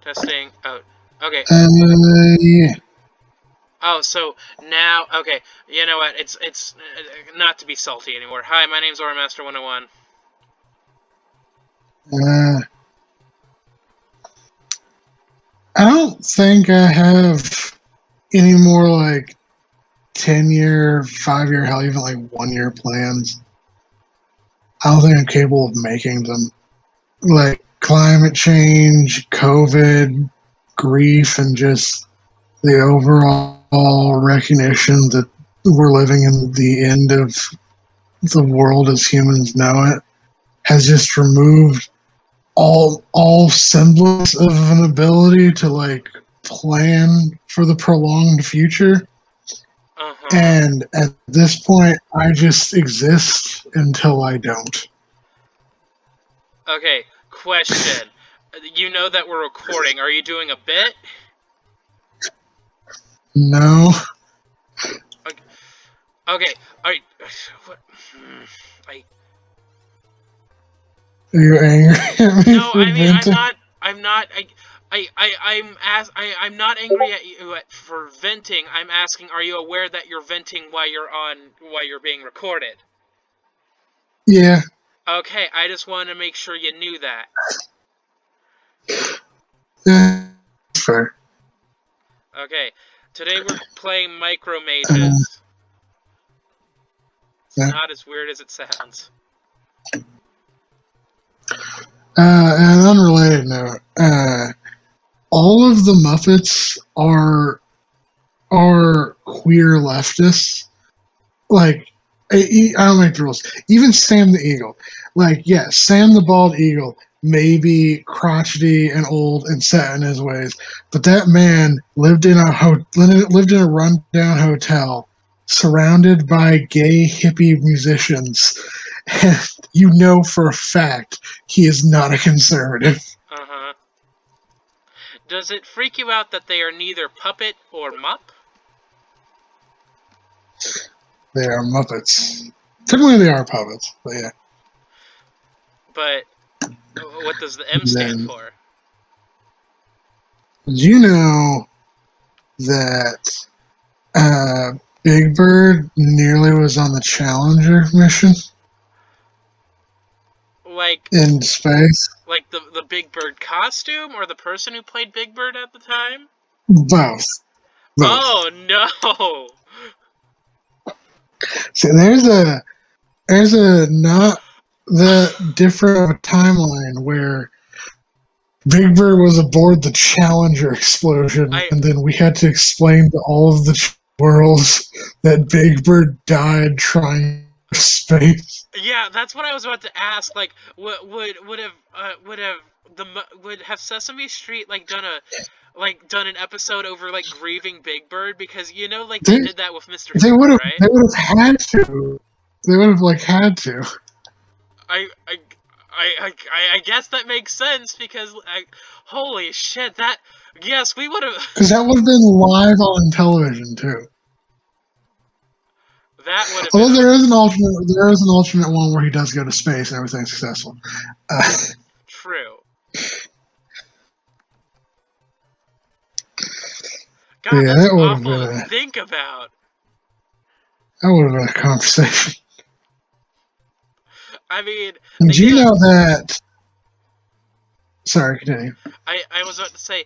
Testing. Oh, okay. Yeah. Oh, so now, okay. You know what? It's not to be salty anymore. Hi, my name's Ormaster 101. I don't think I have any more like 10-year, 5-year, hell, even like 1-year plans. I don't think I'm capable of making them. Like climate change, COVID, grief, and just the overall recognition that we're living in the end of the world as humans know it has just removed all semblance of an ability to like plan for the prolonged future. And at this point, I just exist until I don't. Okay, question. You know that we're recording. Are you doing a bit? No. Okay. Are you angry at me? No, for I mean venting? I'm not. I'm not angry at you for venting. I'm asking, are you aware that you're venting while you're being recorded? Yeah. Okay, I just wanted to make sure you knew that. Yeah, fair. Okay, today we're playing micro mages. It's not as weird as it sounds. An unrelated note. All of the Muppets are queer leftists. Like, I don't make the rules. Even Sam the Eagle. Like, yeah, Sam the Bald Eagle may be crotchety and old and set in his ways, but that man lived in a rundown hotel, surrounded by gay hippie musicians, and you know for a fact he is not a conservative. Does it freak you out that they are neither puppet or mupp? They are Muppets. Technically, they are puppets, but yeah. But what does the M stand for? Do you know that Big Bird nearly was on the Challenger mission? Like in space? Like the Big Bird costume, or the person who played Big Bird at the time? Both. Oh no! See, there's a not that different of a timeline where Big Bird was aboard the Challenger explosion, and then we had to explain to all of the worlds that Big Bird died trying to space. Yeah, that's what I was about to ask. Like, would have Sesame Street like done an episode over like grieving Big Bird, because you know like they did that with Mr. Hooper, right? They would have had to. They would have like had to. I guess that makes sense, because holy shit, yes, we would have. Because that would have been live on television too. That would have. Although there is an alternate one where he does go to space and everything's successful. True. God, yeah, that's that would have awful been to think about. That would have been a conversation. I mean, do you know that? Sorry, continue. I was about to say,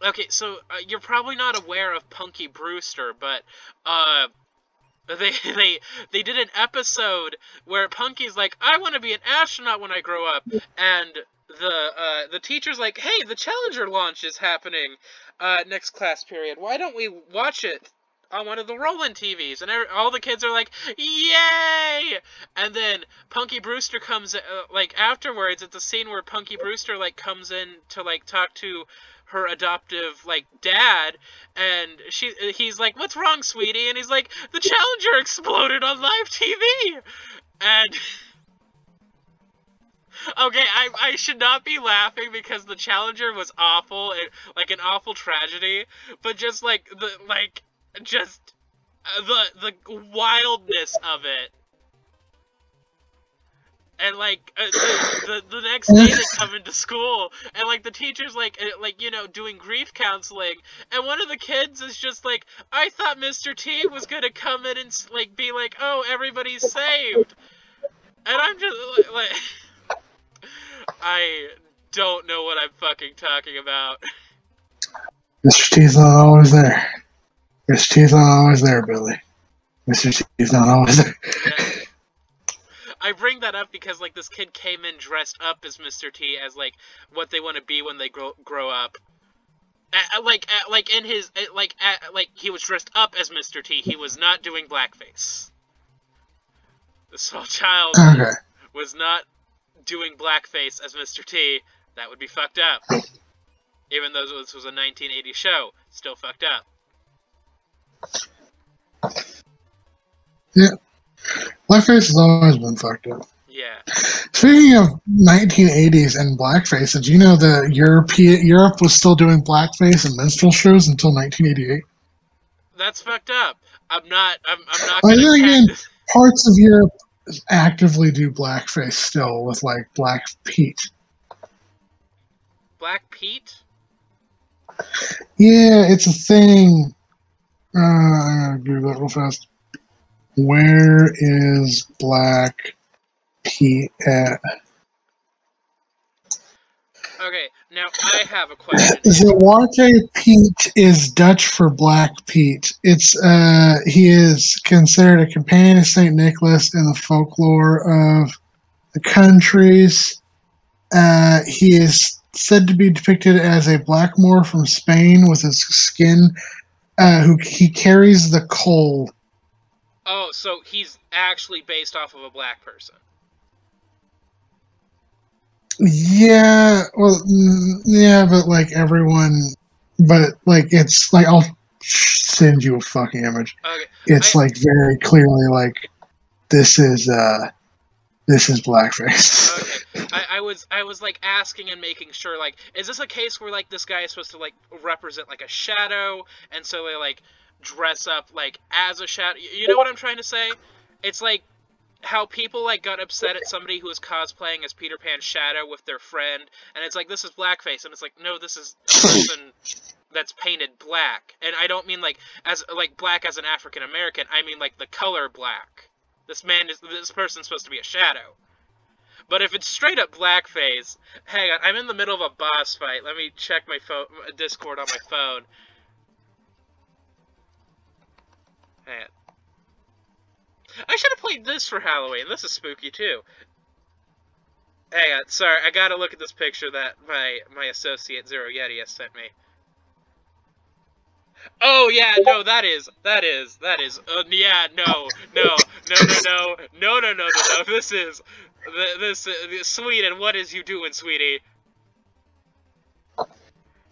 okay, so you're probably not aware of Punky Brewster, but they did an episode where Punky's like, I want to be an astronaut when I grow up, and the teacher's like, hey, the Challenger launch is happening next class period. Why don't we watch it on one of the Roland TVs? And all the kids are like, yay! And then Punky Brewster comes like afterwards. It's a scene where Punky Brewster like comes in to like talk to her adoptive like dad, and he's like, what's wrong, sweetie? And he's like, the Challenger exploded on live TV. And okay, I should not be laughing because the Challenger was awful, like an awful tragedy, but just like the wildness of it. And like the next day they come into school, and like the teacher's like doing grief counseling, and one of the kids is just like, I thought Mr. T was gonna come in and like be like, oh, everybody's saved, and I'm just like I don't know what I'm fucking talking about. Mr. T's not always there. Mr. T's not always there, Billy. Mr. T's not always there. Yeah. I bring that up because like this kid came in dressed up as Mr. T, as like what they want to be when they grow up. He was dressed up as Mr. T. He was not doing blackface. The small child was not doing blackface as Mr. T. That would be fucked up. Even though this was a 1980 show, still fucked up. Yeah. Blackface has always been fucked up. Yeah. Speaking of 1980s and blackface, did you know that Europe was still doing blackface and minstrel shows until 1988? That's fucked up. I'm not again, parts of Europe actively do blackface still with like Black Pete. Black Pete? Yeah, it's a thing. I'm gonna do that real fast. Where is Black Pete at? Okay, now I have a question. Zwarte Piet is Dutch for Black Pete. It's he is considered a companion of Saint Nicholas in the folklore of the countries. He is said to be depicted as a blackamoor from Spain with his skin, he carries the coal. Oh, so he's actually based off of a black person. Yeah, well, yeah, but like everyone, but like it's like I'll send you a fucking image. Okay. It's like very clearly like this is blackface. Okay. I was like asking and making sure, like, is this a case where like this guy is supposed to like represent like a shadow, and so they like dress up like as a shadow? You know what I'm trying to say? It's like how people like got upset at somebody who was cosplaying as Peter Pan's shadow with their friend, and it's like, this is blackface, and it's like, no, this is a person that's painted black. And I don't mean like as like black as an African American, I mean like the color black. This person's supposed to be a shadow. But if it's straight up blackface, hang on, I'm in the middle of a boss fight. Let me check my Discord on my phone. Hang on. I should have played this for Halloween. This is spooky too. Hang on, sorry, I gotta look at this picture that my associate Zero Yeti has sent me. Oh yeah, no, that is. Yeah, no. This is Sweden. What is you doing, sweetie?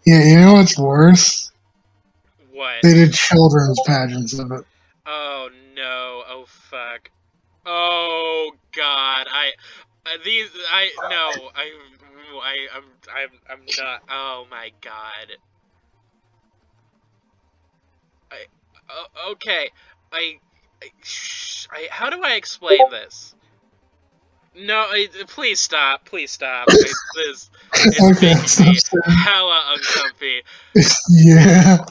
Yeah, you know what's worse? What? They did children's pageants of it. Oh no! Oh fuck! Oh god! I'm not. Oh my god! Okay. How do I explain this? No, please stop. Please stop. It's Okay, making me hella uncomfy. Yeah.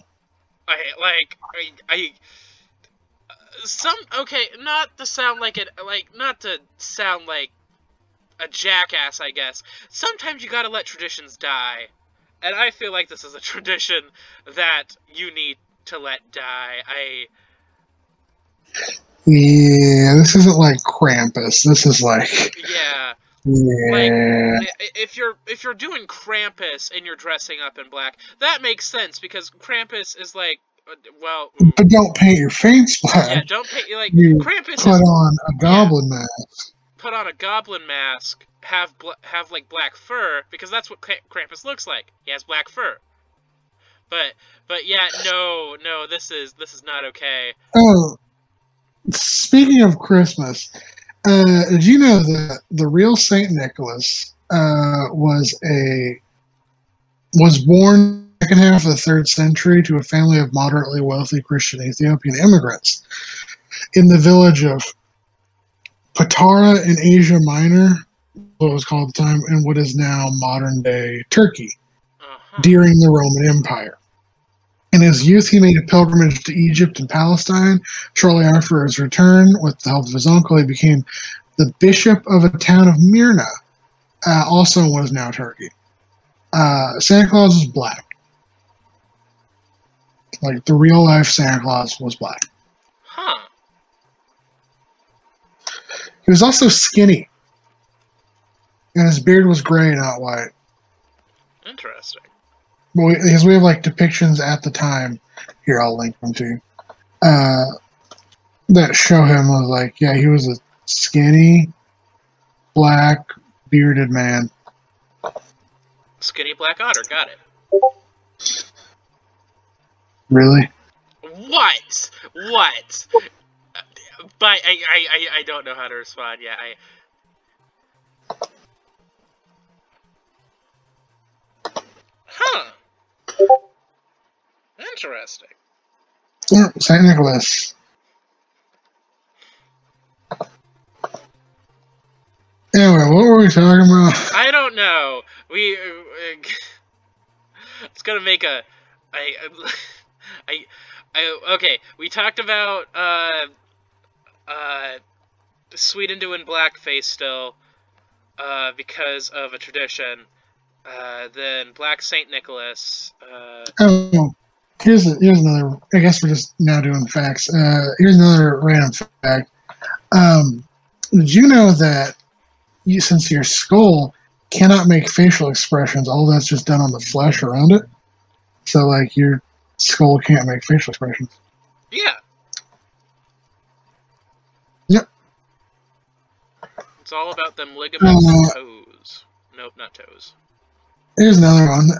Not to sound like a jackass, I guess. Sometimes you gotta let traditions die. And I feel like this is a tradition that you need to let die. Yeah, this isn't like Krampus. This is like... Yeah. Yeah. Like, if you're doing Krampus and you're dressing up in black, that makes sense, because Krampus is like, well... But don't paint your face black. Yeah, don't paint... Like, you Krampus put on a goblin mask. Put on a goblin mask, have like black fur, because that's what Krampus looks like. He has black fur. But yeah, no, this is not okay. Oh, speaking of Christmas, did you know that the real Saint Nicholas was born in the second half of the 3rd century to a family of moderately wealthy Christian Ethiopian immigrants in the village of Patara in Asia Minor, what was called at the time, in what is now modern-day Turkey, Uh-huh. during the Roman Empire. In his youth, he made a pilgrimage to Egypt and Palestine. Shortly after his return, with the help of his uncle, he became the bishop of a town of Myrna, also in what is now Turkey. Santa Claus was black. Like, the real-life Santa Claus was black. Huh. He was also skinny. And his beard was gray, not white. Interesting. Because we have, like, depictions at the time. Here, I'll link them to you. That show him was like, yeah, he was a skinny, black, bearded man. Skinny black otter, got it. Really? What? But I don't know how to respond. Yeah, Huh. Interesting. Yeah, St. Nicholas. Anyway, what were we talking about? I don't know. It's gonna make a. Okay. We talked about Sweden doing blackface still, because of a tradition. Then Black Saint Nicholas. Oh, here's another. I guess we're just now doing facts. Here's another random fact. Did you know that since your skull cannot make facial expressions, all that's just done on the flesh around it? So, like, your skull can't make facial expressions. Yeah. Yep. It's all about them ligaments and toes. Nope, not toes. Here's another one.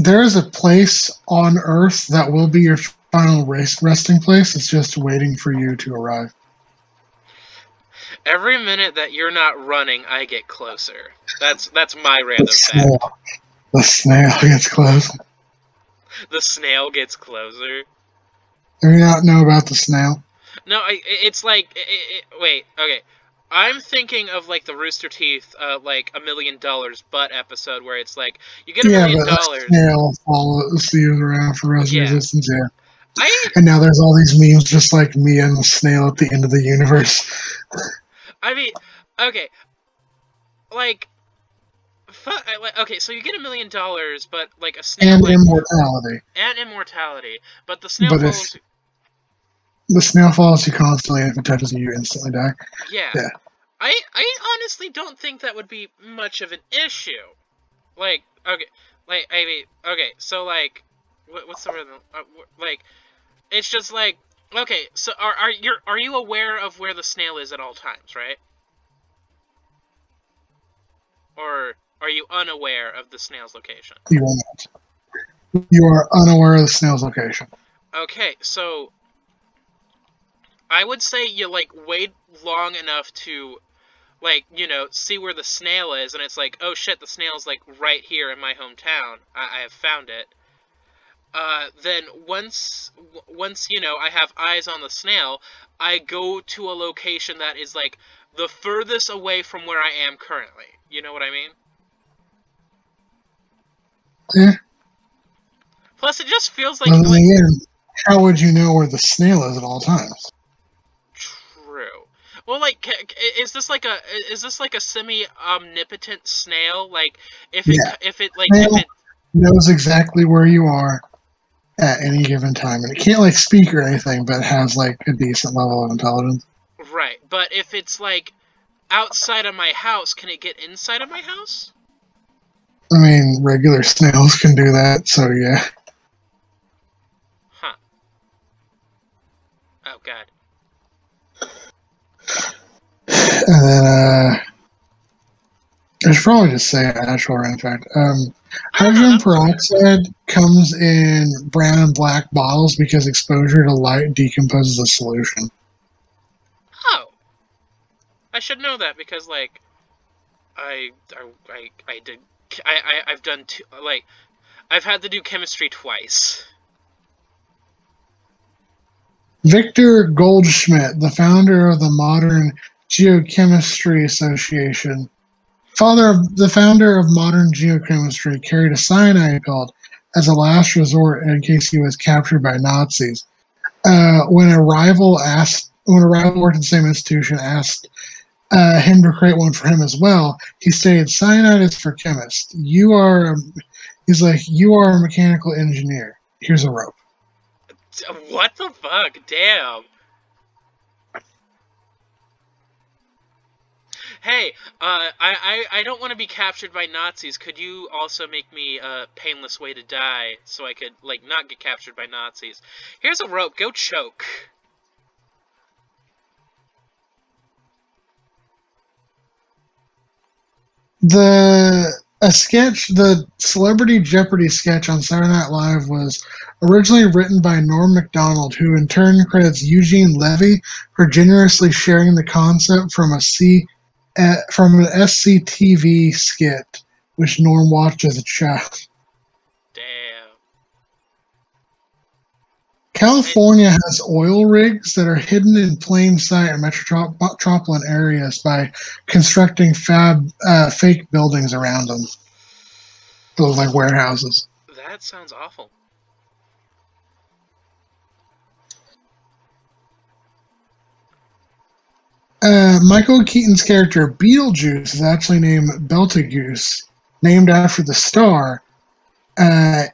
There is a place on Earth that will be your final resting place. It's just waiting for you to arrive. Every minute that you're not running, I get closer. That's my random fact. The snail gets close. The snail gets closer. Do you not know about the snail? No, it's like... wait, okay. I'm thinking of, like, the Rooster Teeth, like, $1 million butt episode where it's like, you get $1 million. Yeah, but the snail follows you around for the rest of your existence, yeah. And now there's all these memes just like me and the snail at the end of the universe. I mean, okay. Like, okay, so you get $1 million, but, like, a snail... And like, immortality. And immortality. But the snail follows you... The snail follows you constantly, and if it touches you, you instantly die. Yeah. I honestly don't think that would be much of an issue. Like, okay, like, I mean, okay, so, like, what's the rhythm? Like, it's just like, okay, so are you aware of where the snail is at all times, right? Or are you unaware of the snail's location? You are not. You are unaware of the snail's location. Okay, so I would say you, like, wait long enough to, like, you know, see where the snail is, and it's like, oh shit, the snail's, like, right here in my hometown. I have found it. Then once, you know, I have eyes on the snail, I go to a location that is, like, the furthest away from where I am currently. You know what I mean? Yeah. Plus, it just feels like... Well, again, how would you know where the snail is at all times? Well, like, is this like a semi-omnipotent snail? Like, if it knows exactly where you are at any given time, and it can't, like, speak or anything, but has, like, a decent level of intelligence. Right, but if it's, like, outside of my house, can it get inside of my house? I mean, regular snails can do that, so yeah. Huh. Oh, God. And then, I should probably just say an actual random fact. Hydrogen peroxide comes in brown and black bottles because exposure to light decomposes the solution. Oh. I should know that because, like, I've done two, like, I've had to do chemistry twice. Victor Goldschmidt, the founder of the modern Geochemistry Association. The founder of modern geochemistry, carried a cyanide pill as a last resort in case he was captured by Nazis. When a rival worked in the same institution asked him to create one for him as well, he stated, "Cyanide is for chemists. You are a mechanical engineer. Here's a rope." What the fuck? Damn. Hey, I don't want to be captured by Nazis. Could you also make me a painless way to die so I could, like, not get captured by Nazis? Here's a rope. Go choke. The Celebrity Jeopardy sketch on Saturday Night Live was originally written by Norm Macdonald, who in turn credits Eugene Levy for generously sharing the concept from an SCTV skit, which Norm watched as a child. Damn. California has oil rigs that are hidden in plain sight in metropolitan areas by constructing fake buildings around them. Those like warehouses. That sounds awful. Michael Keaton's character Beetlejuice is actually named Beltagoose, named after the star in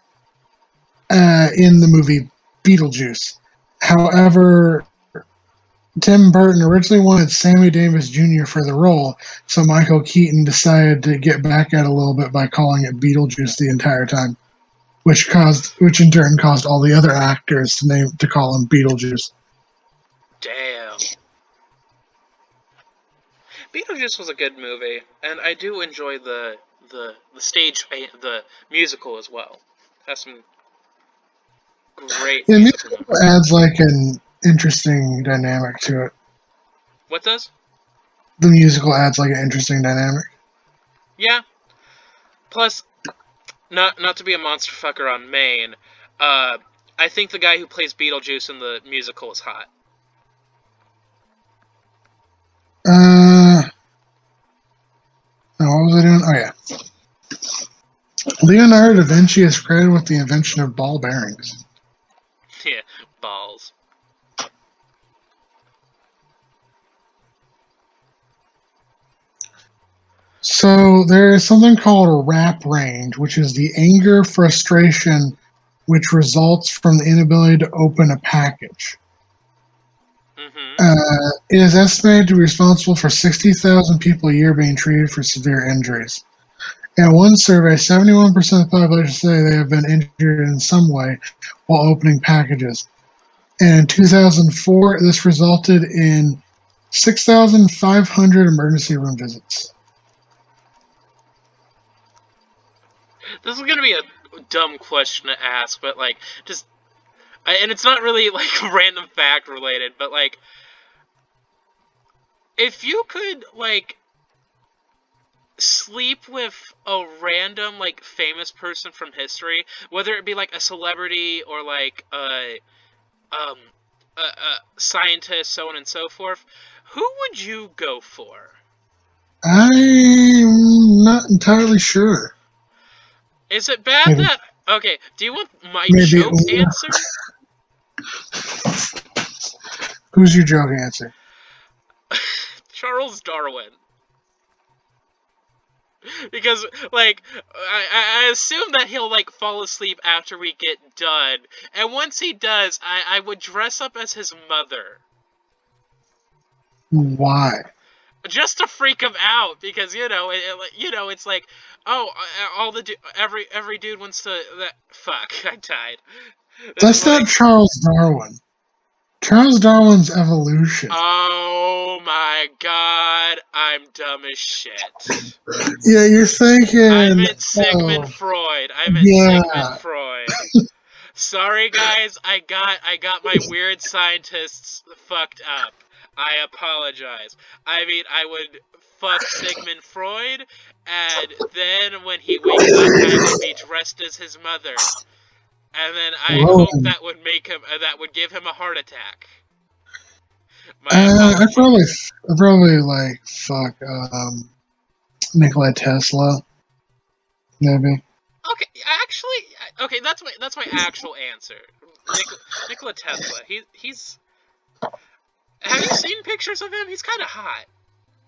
the movie Beetlejuice. However, Tim Burton originally wanted Sammy Davis Jr. for the role, so Michael Keaton decided to get back at it a little bit by calling it Beetlejuice the entire time, which in turn caused all the other actors to call him Beetlejuice. Damn. Beetlejuice was a good movie, and I do enjoy the musical as well. It has some great. Yeah, musical adds like an interesting dynamic to it. What does? The musical adds like an interesting dynamic. Yeah. Plus, not to be a monster fucker on Maine, I think the guy who plays Beetlejuice in the musical is hot. What was I doing? Oh, yeah. Leonardo da Vinci is credited with the invention of ball bearings. Yeah, balls. So there is something called a rap range, which is the anger, frustration, which results from the inability to open a package. It is estimated to be responsible for 60,000 people a year being treated for severe injuries. In one survey, 71% of the population say they have been injured in some way while opening packages. And in 2004, this resulted in 6,500 emergency room visits. This is going to be a dumb question to ask, but, like, and it's not really, like, random fact related, but, like, if you could, like, sleep with a random, like, famous person from history, whether it be, like, a celebrity or, like, a scientist, so on and so forth, who would you go for? I'm not entirely sure. Is it bad that... Okay, do you want my joke answer? Who's your joke answer? Charles Darwin. Because, like, I assume that he'll, like, fall asleep after we get done. And once he does, I would dress up as his mother. Why? Just to freak him out, because, it's like, oh, every dude wants to... Fuck, I died. That's not Charles Darwin. Charles Darwin's evolution. Oh my god, I'm dumb as shit. Yeah, you're thinking... I meant Sigmund Freud. Sigmund Freud. Sorry, guys, I got my weird scientists fucked up. I apologize. I mean, I would fuck Sigmund Freud, and then when he wakes up, I would be dressed as his mother. And then I hope that would give him a heart attack. My apologies. I probably like fuck Nikola Tesla, maybe. Okay, actually, okay, that's my actual answer. Nikola Tesla. He's. Have you seen pictures of him? He's kind of hot.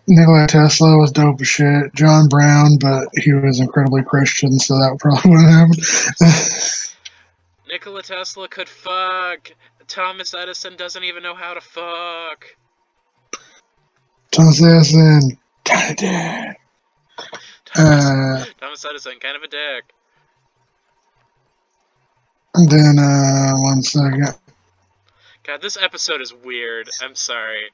Nikola Tesla was dope as shit. John Brown, but he was incredibly Christian, so that probably wouldn't happen. Nikola Tesla could fuck. Thomas Edison doesn't even know how to fuck. Thomas Edison, kind of dead. Thomas Edison, kind of a dick. And then, one second. God, this episode is weird. I'm sorry.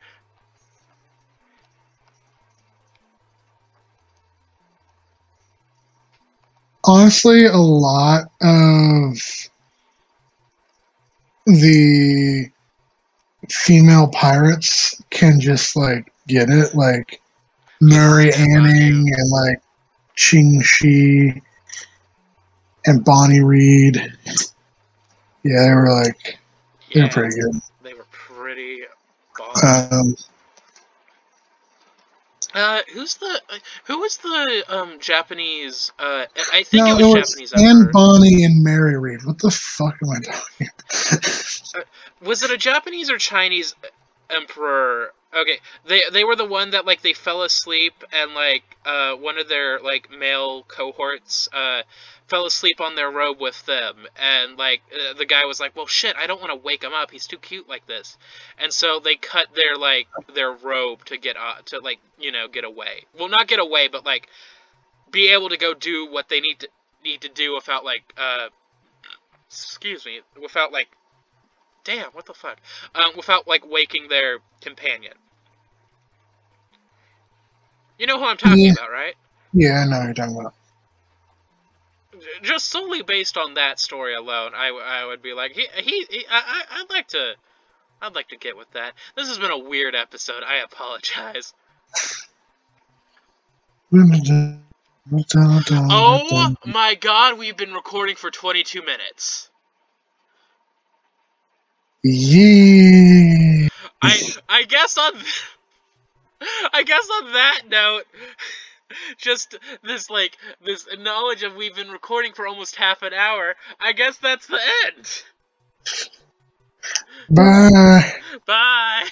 Honestly, a lot of the female pirates can just, like, get it. Like, Mary Anning and, like, Ching Shi and Bonnie Reed. Yeah, they were, like, they were pretty good. They were pretty bomb. Who was the Japanese? I think it was Japanese. And Bonnie and Mary Reed. What the fuck am I talking about? Was it a Japanese or Chinese emperor? Okay, they were the one that like they fell asleep and like one of their like male cohorts fell asleep on their robe with them, and like the guy was like, well shit, I don't want to wake him up, he's too cute like this, and so they cut their robe to get to like, you know, get away. Well, not get away, but like be able to go do what they need to do without like excuse me, without like, damn, what the fuck, without like waking their companion. You know who I'm talking about, right? Yeah, I know who you're talking about. Just solely based on that story alone, I would be like, I'd like to get with that. This has been a weird episode. I apologize. Oh my god, we've been recording for 22 minutes. Yeah. I guess on that note, just this knowledge of we've been recording for almost half an hour, I guess that's the end. Bye. Bye.